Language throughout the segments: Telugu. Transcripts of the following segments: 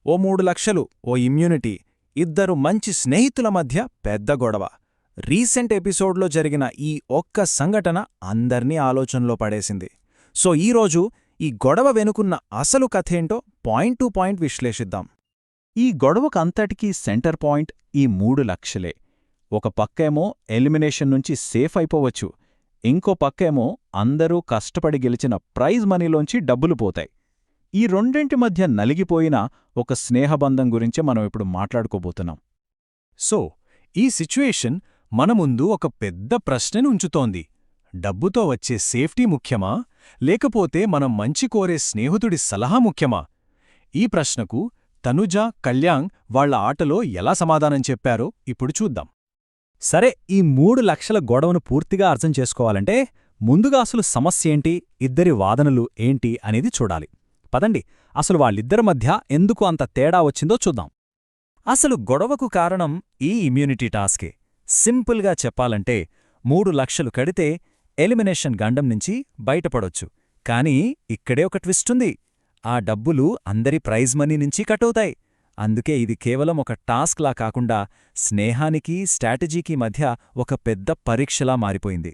ఓ 3 లక్షలు, ఓ ఇమ్యూనిటీ, ఇద్దరు మంచి స్నేహితుల మధ్య పెద్ద గొడవ. రీసెంట్ ఎపిసోడ్లో జరిగిన ఈ ఒక్క సంఘటన అందర్నీ ఆలోచనలో పడేసింది. సో ఈరోజు ఈ గొడవ వెనుకున్న అసలు కథేంటో పాయింట్ టు పాయింట్ విశ్లేషిద్దాం. ఈ గొడవకంతటికీ సెంటర్ పాయింట్ ఈ 3 లక్షలే. ఒక పక్కేమో ఎలిమినేషన్ నుంచి సేఫ్ అయిపోవచ్చు, ఇంకో పక్కేమో అందరూ కష్టపడి గెలిచిన ప్రైజ్ మనీలోంచి డబ్బులు పోతాయి. ఈ రెండింటి మధ్య నలిగిపోయిన ఒక స్నేహబంధం గురించే మనం ఇప్పుడు మాట్లాడుకోబోతున్నాం. సో ఈ సిచ్యుయేషన్ మన ముందు ఒక పెద్ద ప్రశ్నను ఉంచుతోంది. డబ్బుతో వచ్చే సేఫ్టీ ముఖ్యమా, లేకపోతే మనం మంచి కోరే స్నేహితుడి సలహా ముఖ్యమా? ఈ ప్రశ్నకు తనుజ, కళ్యాణ్ వాళ్ల ఆటలో ఎలా సమాధానం చెప్పారో ఇప్పుడు చూద్దాం. సరే, ఈ 3 లక్షల గొడవను పూర్తిగా అర్థం చేసుకోవాలంటే ముందుగా అసలు సమస్యేంటి, ఇద్దరి వాదనలు ఏంటి అనేది చూడాలి. పదండి, అసలు వాళ్ళిద్దరి మధ్య ఎందుకు అంత తేడా వచ్చిందో చూద్దాం. అసలు గొడవకు కారణం ఈ ఇమ్యూనిటీ టాస్కే. సింపుల్గా చెప్పాలంటే 3 లక్షలు కడితే ఎలిమినేషన్ గండం నుంచి బయటపడొచ్చు. కానీ ఇక్కడే ఒక ట్విస్టుంది. ఆ డబ్బులు అందరి ప్రైజ్ మనీ నుంచి కట్టవుతాయి. అందుకే ఇది కేవలం ఒక టాస్క్లా కాకుండా స్నేహానికి, స్ట్రాటజీకి మధ్య ఒక పెద్ద పరీక్షలా మారిపోయింది.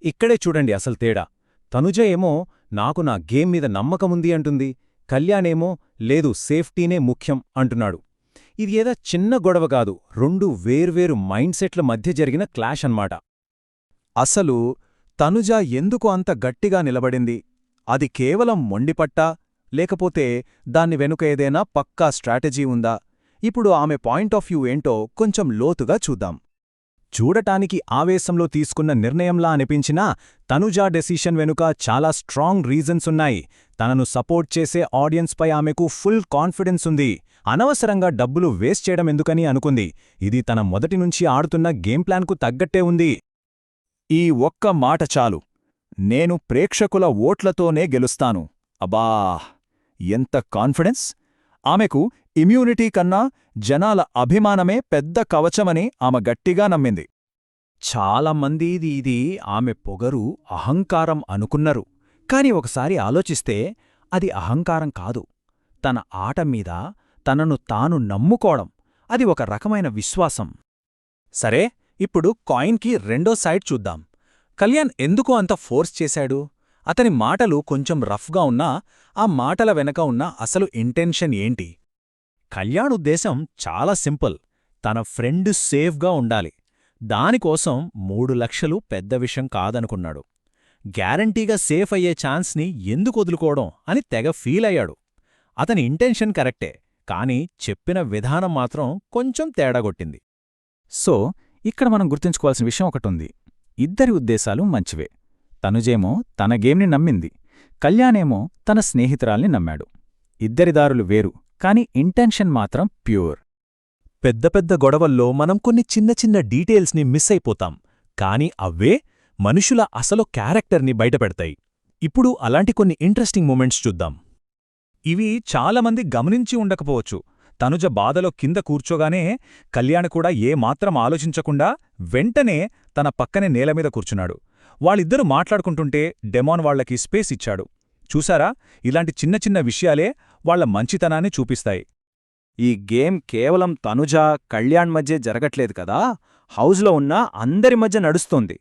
ఇక్కడే చూడండి అసలు తేడా. తనుజ ఏమో నాకు నా గేమ్ మీద నమ్మకముంది అంటుంది, కళ్యాణేమో లేదు సేఫ్టీనే ముఖ్యం అంటున్నాడు. ఇది ఏదో చిన్న గొడవ కాదు, రెండు వేర్వేరు మైండ్ సెట్ల మధ్య జరిగిన క్లాష్ అన్మాట. అసలు తనుజ ఎందుకు అంత గట్టిగా నిలబడింది? అది కేవలం మొండిపట్టా, లేకపోతే దాన్ని వెనుక ఏదైనా పక్కా స్ట్రాటజీ ఉందా? ఇప్పుడు ఆమె పాయింట్ ఆఫ్ వ్యూ ఏంటో కొంచెం లోతుగా చూద్దాం. చూడటానికి ఆవేశంలో తీసుకున్న నిర్ణయంలా అనిపించినా తనుజా డెసిషన్ వెనుక చాలా స్ట్రాంగ్ రీజన్స్ ఉన్నాయి. తనను సపోర్ట్ చేసే ఆడియన్స్పై ఆమెకు ఫుల్ కాన్ఫిడెన్స్ ఉంది. అనవసరంగా డబ్బులు వేస్ట్ చేయడం ఎందుకని అనుకుంది. ఇది తన మొదటినుంచి ఆడుతున్న గేమ్ ప్లాన్కు తగ్గట్టే ఉంది. ఈ ఒక్క మాట చాలు, నేను ప్రేక్షకుల ఓట్లతోనే గెలుస్తాను. అబ్బా, ఎంత కాన్ఫిడెన్స్! ఆమెకు ఇమ్యూనిటీ కన్నా జనాల అభిమానమే పెద్ద కవచమని ఆమె గట్టిగా నమ్మింది. చాలామంది ఇది ఆమె పొగరు, అహంకారం అనుకున్నారు. కాని ఒకసారి ఆలోచిస్తే అది అహంకారం కాదు. తన ఆట మీద తనను తాను నమ్ముకోవడం, అది ఒక రకమైన విశ్వాసం. సరే, ఇప్పుడు కాయిన్కి రెండో సైడ్ చూద్దాం. కళ్యాణ్ ఎందుకు అంత ఫోర్స్ చేశాడు? అతని మాటలు కొంచెం రఫ్గా ఉన్నా ఆ మాటల వెనక ఉన్న అసలు ఇంటెన్షన్ ఏంటి? కళ్యాణ్ ఉద్దేశం చాలా సింపుల్. తన ఫ్రెండ్ సేఫ్గా ఉండాలి. దానికోసం 3 లక్షలు పెద్ద విషయం కాదనుకున్నాడు. గ్యారంటీగా సేఫ్ అయ్యే ఛాన్స్ని ఎందుకు వదులుకోవడం అని తెగ ఫీల్ అయ్యాడు. అతని ఇంటెన్షన్ కరెక్టే, కానీ చెప్పిన విధానం మాత్రం కొంచెం తేడాగొట్టింది. సో ఇక్కడ మనం గుర్తుంచుకోవాల్సిన విషయం ఒకటుంది. ఇద్దరి ఉద్దేశాలు మంచివే. తనుజేమో తన గేమ్ని నమ్మింది, కళ్యాణేమో తన స్నేహితురాల్ని నమ్మాడు. ఇద్దరి దారులు వేరు, కాని ఇంటెన్షన్ మాత్రం ప్యూర్. పెద్ద పెద్ద గొడవల్లో మనం కొన్ని చిన్న చిన్న డీటెయిల్స్ని మిస్ అయిపోతాం, కాని అవే మనుషుల అసలు క్యారెక్టర్ని బయటపెడతాయి. ఇప్పుడు అలాంటి కొన్ని ఇంట్రెస్టింగ్ మూమెంట్స్ చూద్దాం. ఇవి చాలామంది గమనించి ఉండకపోవచ్చు. తనుజ బాధలో కింద కూర్చోగానే కళ్యాణ్ కూడా ఏమాత్రం ఆలోచించకుండా వెంటనే తన పక్కనే నేలమీద కూర్చున్నాడు. వాళ్ళిద్దరూ మాట్లాడుకుంటుంటే డెమాన్ వాళ్లకి స్పేస్ ఇచ్చాడు. చూసారా, ఇలాంటి చిన్న చిన్న విషయాలే వాళ్ల మంచితనాన్ని చూపిస్తాయి. ఈ గేమ్ కేవలం తనుజ, కళ్యాణ్ మధ్య జరగట్లేదు కదా, హౌజ్లో ఉన్న అందరి మధ్య నడుస్తోంది.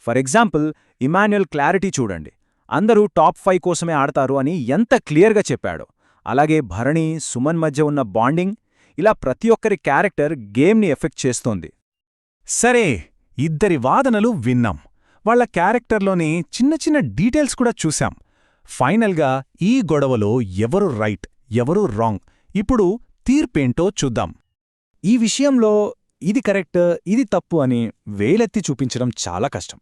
ఫర్ ఎగ్జాంపుల్, ఇమాన్యుయల్ క్లారిటీ చూడండి. అందరూ టాప్ 5 కోసమే ఆడతారు అని ఎంత క్లియర్గా చెప్పాడు. అలాగే భరణి, సుమన్ మధ్య ఉన్న బాండింగ్, ఇలా ప్రతి ఒక్కరి క్యారెక్టర్ గేమ్ని ఎఫెక్ట్ చేస్తోంది. సరే, ఇద్దరి వాదనలు విన్నాం. వాళ్ల క్యారెక్టర్లోని చిన్న చిన్న డీటెయిల్స్ కూడా చూశాం. ఫైనల్గా ఈ గొడవలో ఎవరు రైట్, ఎవరు రాంగ్, ఇప్పుడు తీర్పేంటో చూద్దాం. ఈ విషయంలో ఇది కరెక్ట్, ఇది తప్పు అని వేలెత్తి చూపించడం చాలా కష్టం.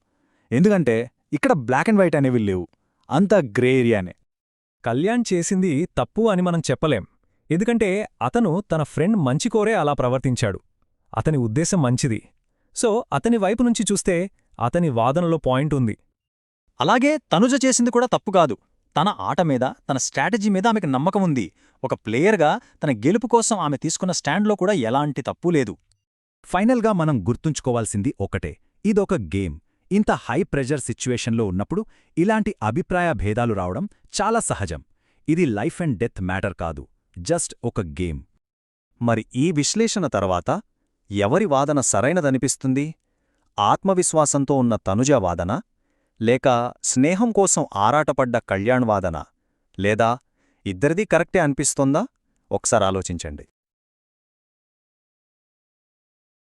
ఎందుకంటే ఇక్కడ బ్లాక్ అండ్ వైట్ అనేవి లేవు, అంతా గ్రే ఏరియానే. కళ్యాణ్ చేసింది తప్పు అని మనం చెప్పలేం. ఎందుకంటే అతను తన ఫ్రెండ్ మంచి కోరే అలా ప్రవర్తించాడు. అతని ఉద్దేశం మంచిది. సో అతని వైపు నుంచి చూస్తే అతని వాదనలో పాయింట్ ఉంది. అలాగే తనుజ చేసింది కూడా తప్పు కాదు. తన ఆట మీద, తన స్ట్రాటజీ మీద ఆమెకు నమ్మకం ఉంది. ఒక ప్లేయర్గా తన గెలుపు కోసం ఆమె తీసుకున్న స్టాండ్లో కూడా ఎలాంటి తప్పు లేదు. ఫైనల్గా మనం గుర్తుంచుకోవాల్సింది ఒకటే, ఇదొక గేమ్. ఇంత హై ప్రెజర్ సిచ్యువేషన్లో ఉన్నప్పుడు ఇలాంటి అభిప్రాయ భేదాలు రావడం చాలా సహజం. ఇది లైఫ్ అండ్ డెత్ మ్యాటర్ కాదు, జస్ట్ ఒక గేమ్. మరి ఈ విశ్లేషణ తర్వాత ఎవరి వాదన సరైనదనిపిస్తుంది? ఆత్మవిశ్వాసంతో ఉన్న తనుజ వాదన, లేక స్నేహం కోసం ఆరాటపడ్డ కళ్యాణ్ వాదన, లేదా ఇద్దరిదీ కరెక్టే అనిపిస్తోందా? ఒకసారి ఆలోచించండి.